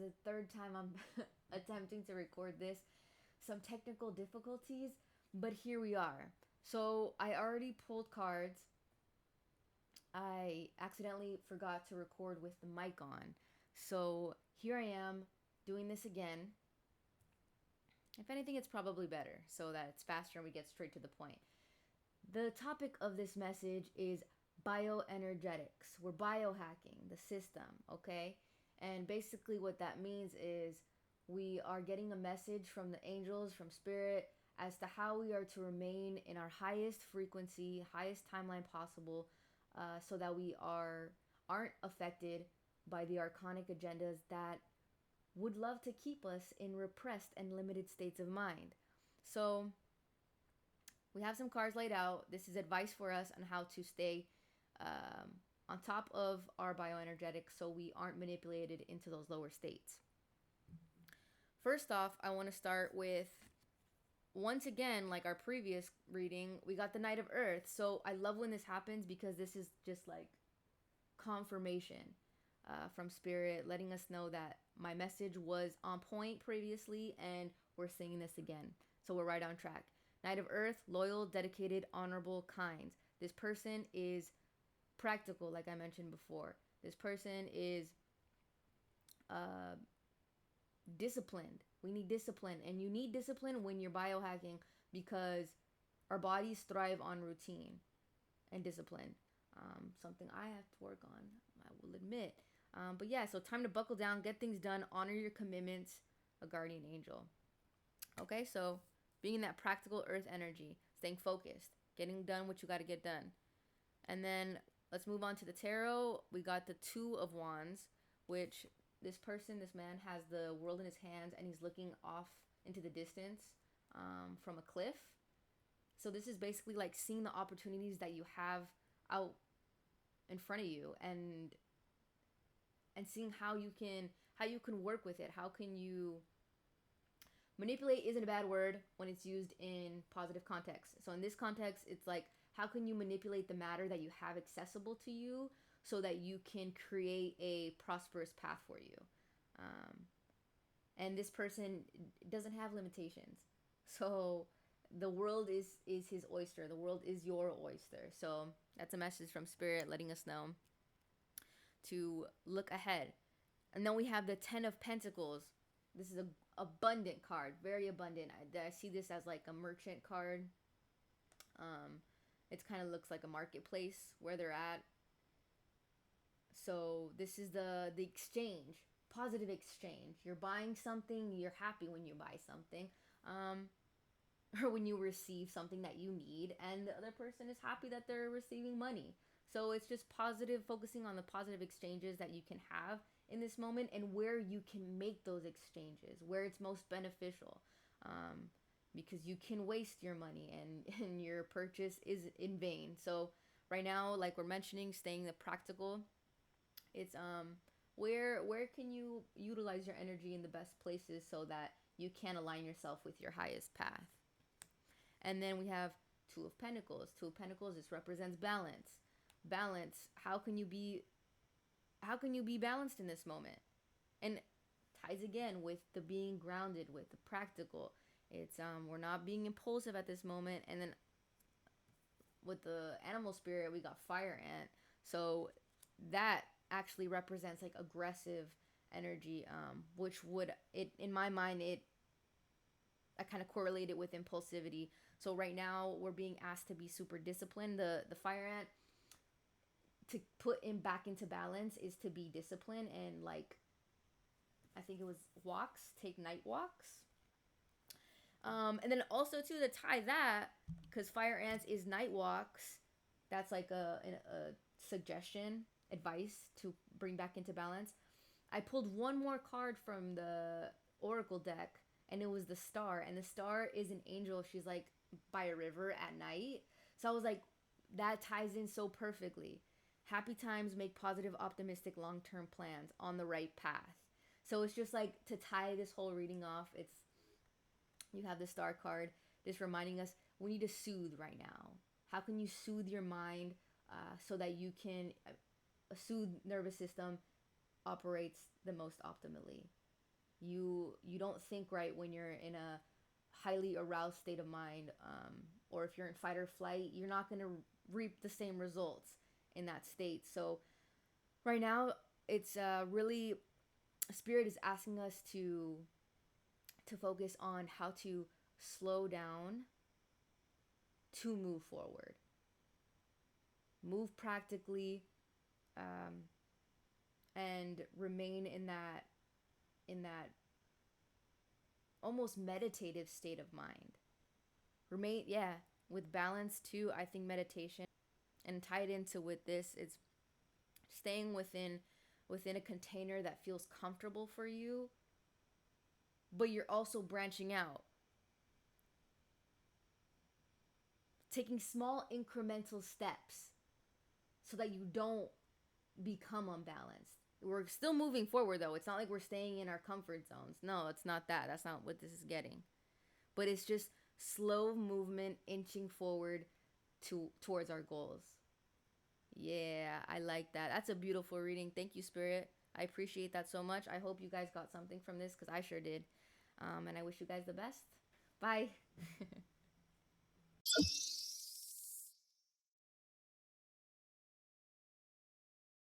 is the third time I'm attempting to record this. Some technical difficulties, but here we are. So I already pulled cards. I accidentally forgot to record with the mic on. So here I am doing this again. If anything, it's probably better so that it's faster and we get straight to the point. The topic of this message is bioenergetics. We're biohacking the system, okay? And basically, what that means is we are getting a message from the angels, from spirit, as to how we are to remain in our highest frequency, highest timeline possible, so that we aren't affected by the archonic agendas that would love to keep us in repressed and limited states of mind. So, we have some cards laid out. This is advice for us on how to stay on top of our bioenergetics so we aren't manipulated into those lower states. First off, I want to start with, once again, like our previous reading, we got the Knight of Earth. So I love when this happens because this is just like confirmation from Spirit, letting us know that my message was on point previously and we're singing this again. So we're right on track. Knight of Earth, loyal, dedicated, honorable, kind. This person is practical, like I mentioned before. This person is disciplined. We need discipline, and you need discipline when you're biohacking because our bodies thrive on routine and discipline. Something I have to work on, I will admit. But yeah, so time to buckle down, get things done, honor your commitments, a guardian angel. Okay, so being in that practical earth energy, staying focused, getting done what you got to get done. And then let's move on to the tarot. We got the Two of Wands, which this man has the world in his hands and he's looking off into the distance from a cliff. So this is basically like seeing the opportunities that you have out in front of you and seeing how you can work with it. How can you manipulate isn't a bad word when it's used in positive context. So in this context, it's like how can you manipulate the matter that you have accessible to you so that you can create a prosperous path for you. And this person doesn't have limitations. So the world is his oyster. The world is your oyster. So that's a message from Spirit letting us know to look ahead. And then we have the Ten of Pentacles. This is a abundant card, very abundant. I see this as like a merchant card. It kind of looks like a marketplace where they're at. So this is the exchange, positive exchange. You're buying something, you're happy when you buy something, or when you receive something that you need, and the other person is happy that they're receiving money. So it's just positive, focusing on the positive exchanges that you can have in this moment and where you can make those exchanges, where it's most beneficial. Because you can waste your money and your purchase is in vain. So right now, like we're mentioning, staying the practical, it's where can you utilize your energy in the best places so that you can align yourself with your highest path. And then we have Two of Pentacles. Two of Pentacles, this represents balance. Balance. How can you be balanced in this moment? And ties again with the being grounded, with the practical. It's we're not being impulsive at this moment. And then with the animal spirit, we got fire ant. So that actually represents like aggressive energy, which would, it in my mind, I kind of correlate it with impulsivity. So right now we're being asked to be super disciplined. The fire ant, to put him back into balance is to be disciplined and like, I think it was walks, take night walks. And then also too to tie that, because fire ants is night walks. That's like a suggestion, advice to bring back into balance. I pulled one more card from the oracle deck, and it was the star. And the star is an angel. She's like by a river at night. So I was like, that ties in so perfectly. Happy times make positive, optimistic, long-term plans on the right path. So it's just like to tie this whole reading off. It's, you have the star card just reminding us we need to soothe right now. How can you soothe your mind so that you can, a soothed nervous system operates the most optimally. You don't think right when you're in a highly aroused state of mind, or if you're in fight or flight, you're not going to reap the same results in that state. So right now, it's really, spirit is asking us to focus on how to slow down to move forward, move practically, um, and remain in that almost meditative state of mind. Remain, yeah, with balance too. I think meditation, and tied into with this, it's staying within a container that feels comfortable for you, but you're also branching out, taking small incremental steps so that you don't become unbalanced. We're still moving forward though. It's not like we're staying in our comfort zones. No, it's not that. That's not what this is getting. But it's just slow movement inching forward towards our goals. Yeah, I like that. That's a beautiful reading. Thank you, Spirit. I appreciate that so much. I hope you guys got something from this because I sure did. And I wish you guys the best. Bye.